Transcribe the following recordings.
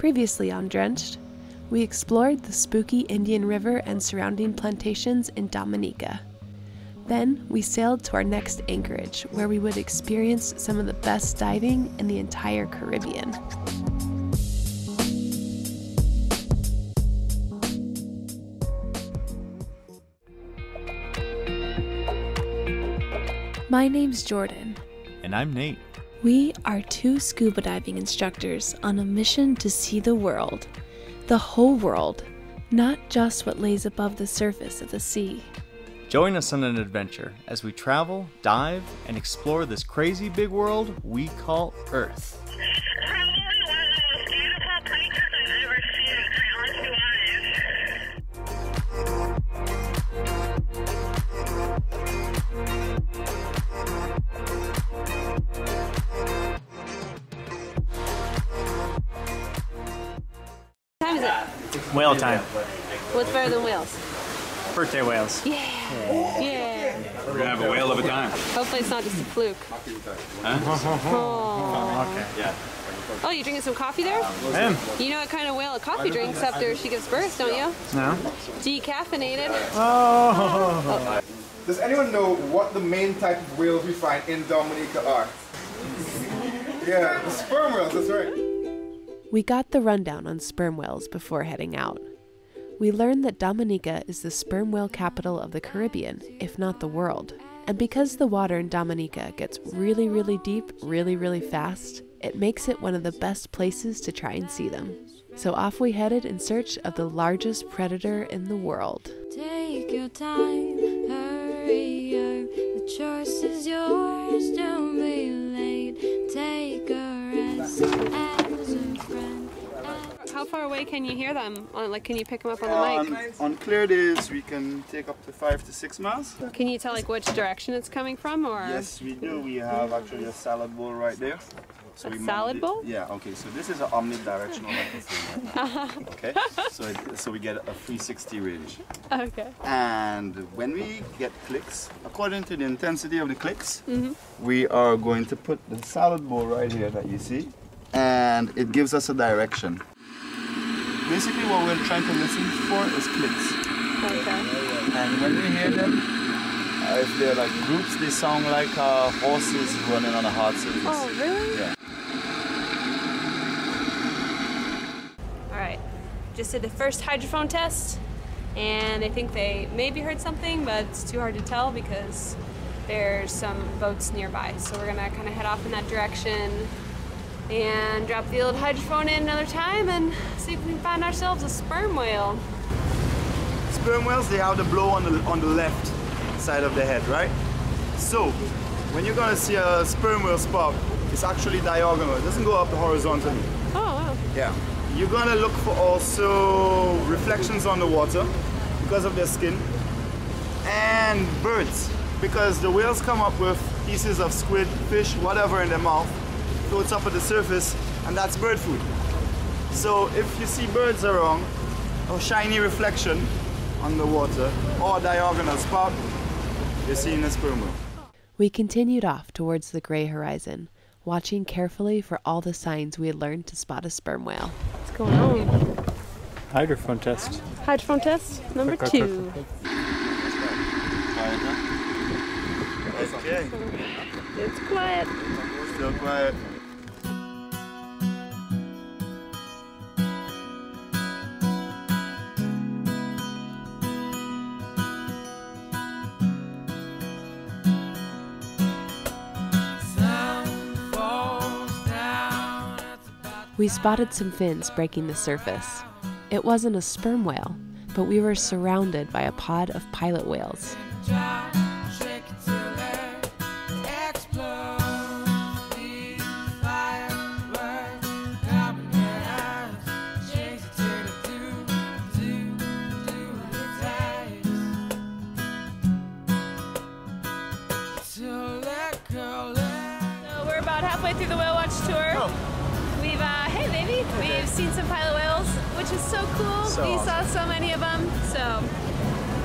Previously on Drenched, we explored the spooky Indian River and surrounding plantations in Dominica. Then we sailed to our next anchorage, where we would experience some of the best diving in the entire Caribbean. My name's Jordan. And I'm Nate. We are two scuba diving instructors on a mission to see the world. The whole world, not just what lays above the surface of the sea. Join us on an adventure as we travel, dive, and explore this crazy big world we call Earth. Whale time. What's better than whales? Birthday whales. Yeah. We're gonna have a whale of a time. Hopefully it's not just a fluke. Oh. Okay. Yeah. Oh, you drinking some coffee there? I am. You know what kind of whale a coffee drinks after she gives birth, don't you? No. Decaffeinated. Oh. Does anyone know what the main type of whales we find in Dominica are? Yeah, the sperm whales, that's right. We got the rundown on sperm whales before heading out. We learned that Dominica is the sperm whale capital of the Caribbean, if not the world. And because the water in Dominica gets really, really deep, really, really fast, it makes it one of the best places to try and see them. So off we headed in search of the largest predator in the world. Take your time, hurry up, the choice is yours, don't be late, take a rest as a friend. How far away can you hear them? Like, can you pick them up on the mic? On clear days, we can take up to 5 to 6 miles. Can you tell like which direction it's coming from, or? Yes, we do. We have actually a salad bowl right there. So A salad bowl? Yeah, okay, so this is an omnidirectional microphone. Okay, so we get a 360 range. Okay. And when we get clicks, according to the intensity of the clicks, we are going to put the salad bowl right here that you see, and it gives us a direction. Basically what we're trying to listen for is clicks. Okay. And when we hear them, if they're like groups, they sound like horses running on a hard surface. Oh, really? Yeah. Alright, just did the first hydrophone test, and I think they maybe heard something, but it's too hard to tell because there's some boats nearby. So we're gonna kind of head off in that direction and drop the old hydrophone in another time and see if we can find ourselves a sperm whale. Sperm whales, they have the blow on the left side of the head, right? So when you're gonna see a sperm whale spot, it's actually diagonal. It doesn't go up horizontally. Oh, wow. Yeah. You're gonna look for also reflections on the water because of their skin, and birds, because the whales come up with pieces of squid, fish, whatever in their mouth, floats up at the surface, and that's bird food. So if you see birds around, or shiny reflection on the water, or a diagonal spot, you're seeing a sperm whale. We continued off towards the gray horizon, watching carefully for all the signs we had learned to spot a sperm whale. What's going on? Hydrophone test. Hydrophone test number 2. Okay. It's quiet. Still quiet. We spotted some fins breaking the surface. It wasn't a sperm whale, but we were surrounded by a pod of pilot whales. We're about halfway through the whale watch tour. We've, hey baby, we've seen some pilot whales, which is so cool. We saw so many of them. So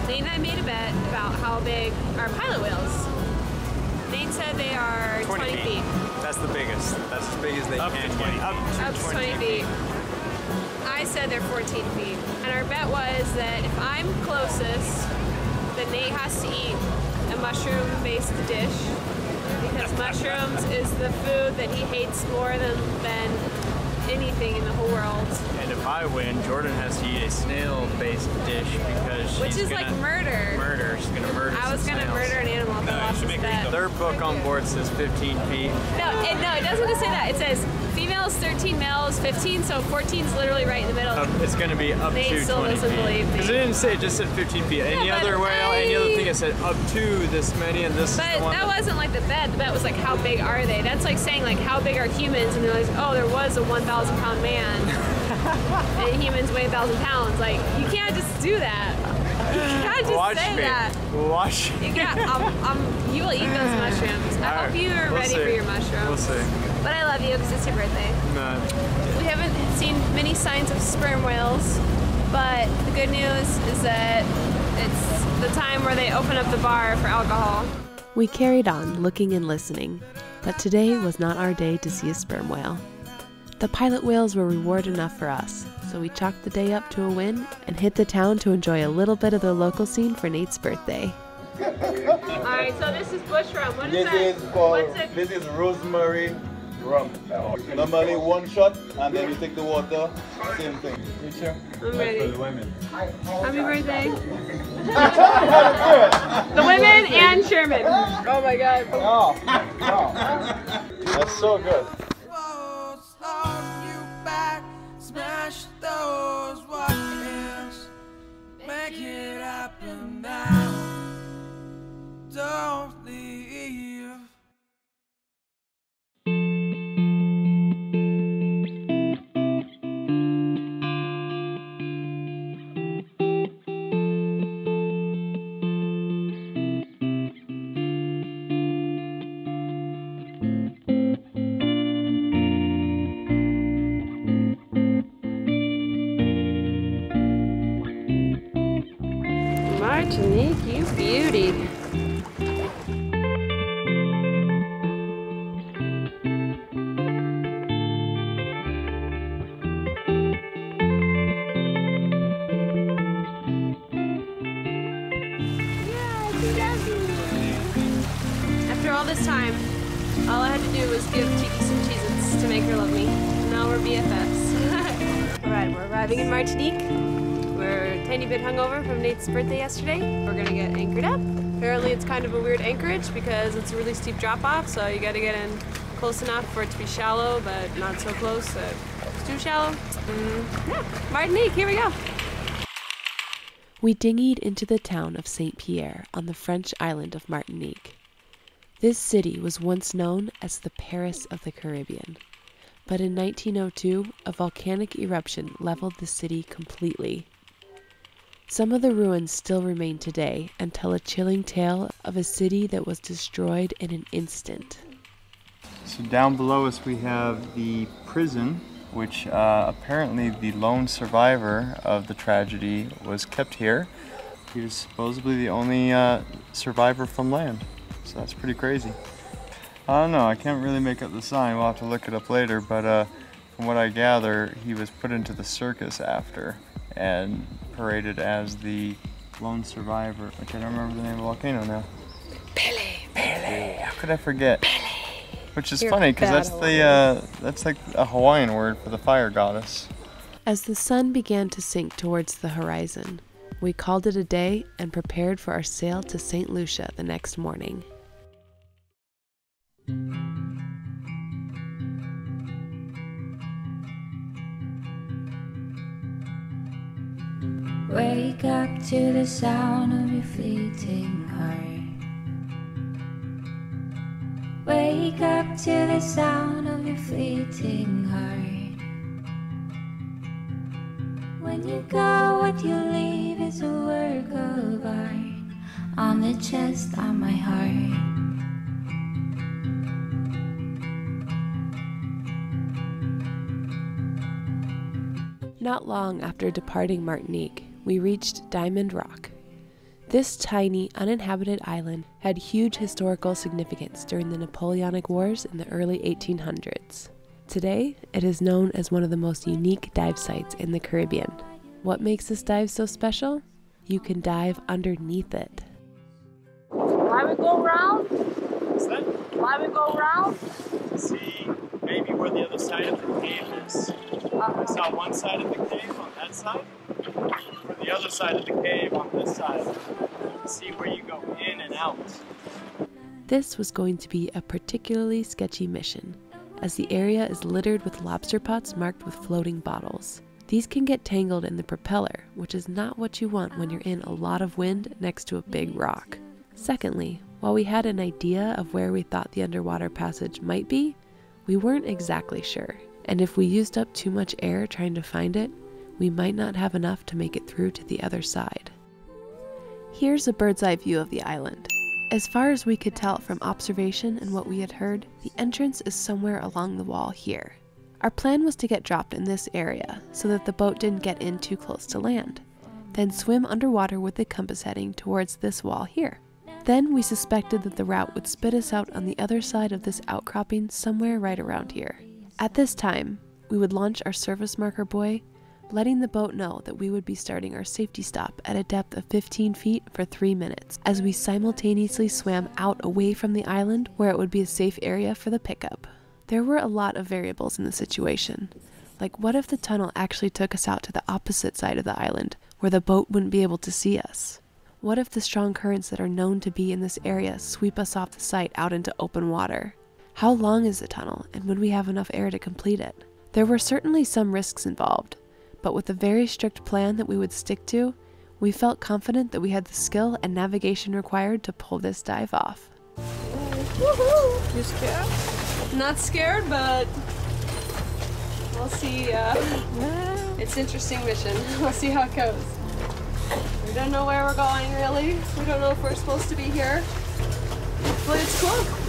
Nate and I made a bet about how big are pilot whales. Nate said they are 20 feet. That's the biggest. That's as big as they can get. Up to 20 feet. I said they're 14 feet. And our bet was that if I'm closest, then Nate has to eat a mushroom-based dish, because mushrooms is the food that he hates more than anything in the whole world. And if I win, Jordan has to eat a snail-based dish because she's Which is like murder. She's gonna murder. I was gonna murder an animal if I lost this bet. Their book on board says 15 feet. No, it doesn't just say that. It says females 13, males 15, so 14 is literally right in the middle. It's going to be up Nate to still 20 doesn't feet. believe me. Because it didn't say, it just said 15 feet. Any Yeah, other but whale, any other thing, it said up to this many, and this But is the one. that wasn't like the bet. The bet was like, how big are they? That's like saying like, how big are humans? And they're like, oh, there was a 1,000 pound man, and humans weigh 1,000 pounds. Like, you can't just do that. You can't just Watch say me. that. Watch me. You will eat those mushrooms. I hope you are ready for your mushrooms. We'll see. But I love you because it's your birthday. No. We haven't seen many signs of sperm whales, but the good news is that it's the time where they open up the bar for alcohol. We carried on, looking and listening, but today was not our day to see a sperm whale. The pilot whales were reward enough for us, so we chalked the day up to a win and hit the town to enjoy a little bit of the local scene for Nate's birthday. Alright, so this is bush rum. What is This that? is called, What's it? this is rosemary rum. Normally one shot and then you take the water, same thing. You sure? I'm ready. women. Happy birthday. The women and Sherman. Oh my god. That's so good. Smash those wires, make it happen now. Don't leave. Martinique, you beauty. After all this time, all I had to do was give Tiki some Cheez-Its to make her love me. Now we're BFFs. Alright, we're arriving in Martinique. We're a tiny bit hungover from Nate's birthday yesterday. We're gonna get anchored up. Apparently it's kind of a weird anchorage because it's a really steep drop off, so you gotta get in close enough for it to be shallow, but not so close that it's too shallow. Yeah, Martinique, here we go. We dinghied into the town of Saint Pierre on the French island of Martinique. This city was once known as the Paris of the Caribbean, but in 1902, a volcanic eruption leveled the city completely. Some of the ruins still remain today and tell a chilling tale of a city that was destroyed in an instant. So down below us we have the prison, which apparently the lone survivor of the tragedy was kept here. He was supposedly the only survivor from land, so that's pretty crazy. I don't know, I can't really make up the sign, we'll have to look it up later, but from what I gather, he was put into the circus after and paraded as the lone survivor, which I don't remember the name of the volcano now. Pele. How could I forget? Which is funny because that's like a Hawaiian word for the fire goddess. As the sun began to sink towards the horizon, we called it a day and prepared for our sail to St. Lucia the next morning. Wake up to the sound of your fleeting heart. Wake up to the sound of your fleeting heart. When you go, what you leave is a work of art on the chest, on my heart. Not long after departing Martinique, we reached Diamond Rock. This tiny, uninhabited island had huge historical significance during the Napoleonic Wars in the early 1800s. Today, it is known as one of the most unique dive sites in the Caribbean. What makes this dive so special? You can dive underneath it. Why we go round? What's that? Why we go round? To see maybe where the other side of the cave is. I saw one side of the cave on that side, or the other side of the cave on this side. To see where you go in and out. This was going to be a particularly sketchy mission, as the area is littered with lobster pots marked with floating bottles. These can get tangled in the propeller, which is not what you want when you're in a lot of wind next to a big rock. Secondly, while we had an idea of where we thought the underwater passage might be, we weren't exactly sure, and if we used up too much air trying to find it, we might not have enough to make it through to the other side. Here's a bird's eye view of the island. As far as we could tell from observation and what we had heard, the entrance is somewhere along the wall here. Our plan was to get dropped in this area so that the boat didn't get in too close to land, then swim underwater with the compass heading towards this wall here. Then we suspected that the route would spit us out on the other side of this outcropping somewhere right around here. At this time, we would launch our service marker buoy, letting the boat know that we would be starting our safety stop at a depth of 15 feet for 3 minutes, as we simultaneously swam out away from the island where it would be a safe area for the pickup. There were a lot of variables in the situation, like what if the tunnel actually took us out to the opposite side of the island, where the boat wouldn't be able to see us? What if the strong currents that are known to be in this area sweep us off the site out into open water? How long is the tunnel, and would we have enough air to complete it? There were certainly some risks involved, but with a very strict plan that we would stick to, we felt confident that we had the skill and navigation required to pull this dive off. Woohoo! You scared? Not scared, but we'll see. It's an interesting mission. We'll see how it goes. We don't know where we're going, really. We don't know if we're supposed to be here. Hopefully it's cool.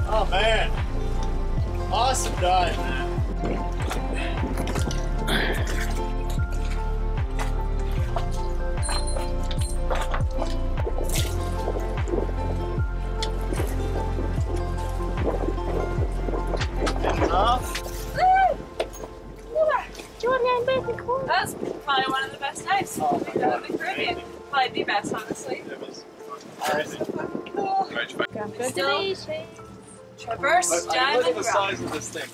Oh man. Awesome dive, man. That was probably one of the best dives in the Caribbean. Probably the best, honestly. It was crazy. Cool. Traverse, dive, Look at and the drop. size of this thing.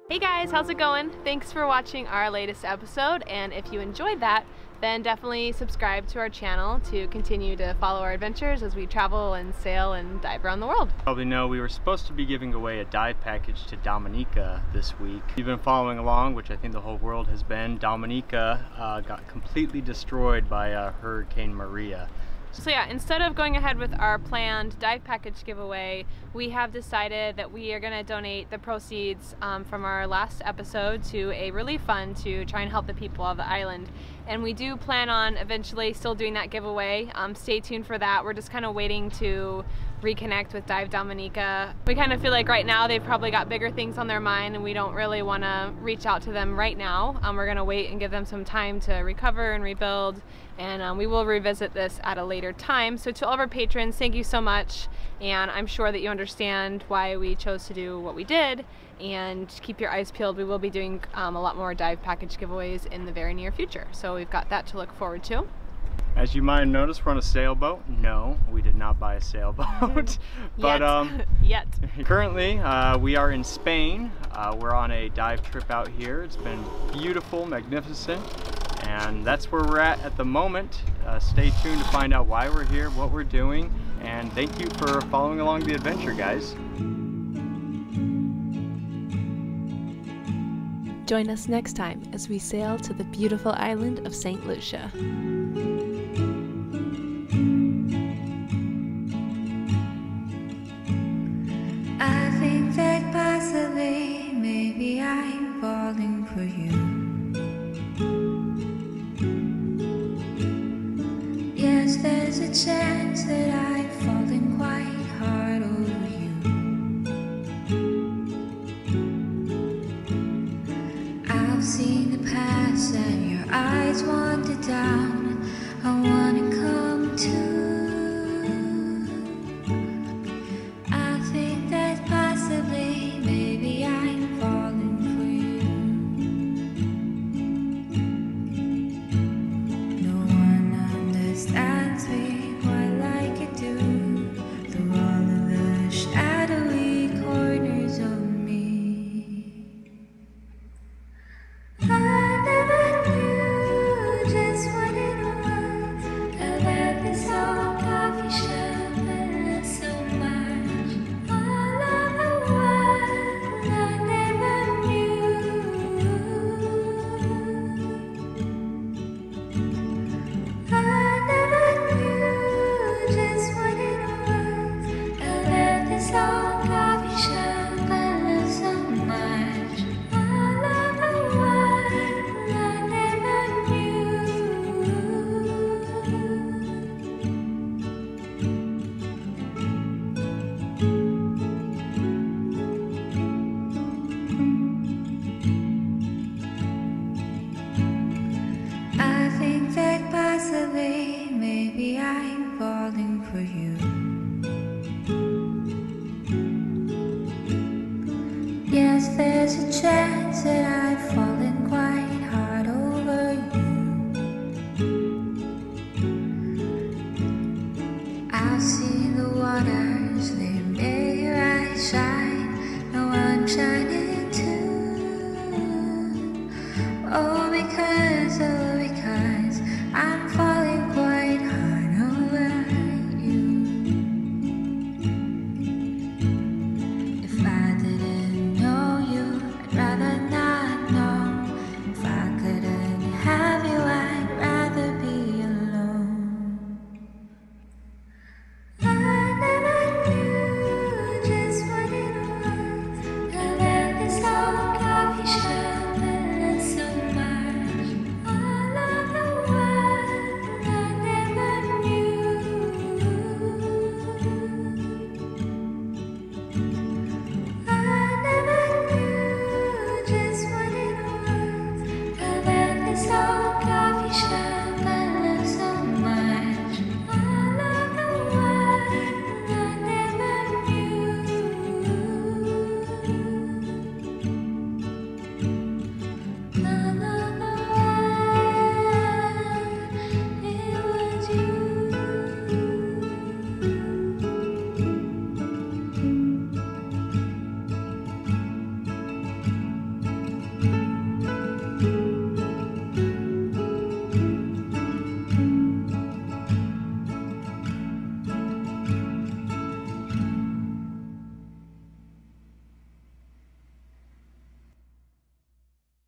Hey guys, how's it going? Thanks for watching our latest episode, and if you enjoyed that, then definitely subscribe to our channel to continue to follow our adventures as we travel and sail and dive around the world. Probably know we were supposed to be giving away a dive package to Dominica this week. If you've been following along, which I think the whole world has been, Dominica got completely destroyed by Hurricane Maria. So yeah, instead of going ahead with our planned dive package giveaway, we have decided that we are going to donate the proceeds from our last episode to a relief fund to try and help the people of the island. And we do plan on eventually still doing that giveaway. Stay tuned for that. We're just kind of waiting to reconnect with Dive Dominica. We kind of feel like right now they've probably got bigger things on their mind and we don't really want to reach out to them right now. We're going to wait and give them some time to recover and rebuild, and we will revisit this at a later time. So to all of our patrons, thank you so much, and I'm sure that you understand why we chose to do what we did, and keep your eyes peeled. We will be doing a lot more dive package giveaways in the very near future, so we've got that to look forward to. As you might have noticed, we're on a sailboat. No, we did not buy a sailboat. But Yet. Currently, we are in Spain. We're on a dive trip out here. It's been beautiful, magnificent, and that's where we're at the moment. Stay tuned to find out why we're here, what we're doing, and thank you for following along the adventure, guys. Join us next time as we sail to the beautiful island of St. Lucia. I think that possibly, maybe I'm falling for you. Yes, there's a chance that I've fallen quite hard over you. I've seen the past and your eyes wander down. I wanna come to. I think that possibly, maybe I'm falling for you. No one understands me quite like you do, through all of the shadowy corners of me. I never knew just what it was about this old coffee shop and so much. All of the world I never knew. I never knew just what it was about this old coffee shop and so much. All of the world I never knew. I think that possibly, maybe I'm falling for you. Yes, there's a chance that I've fallen quite hard over you. I'll see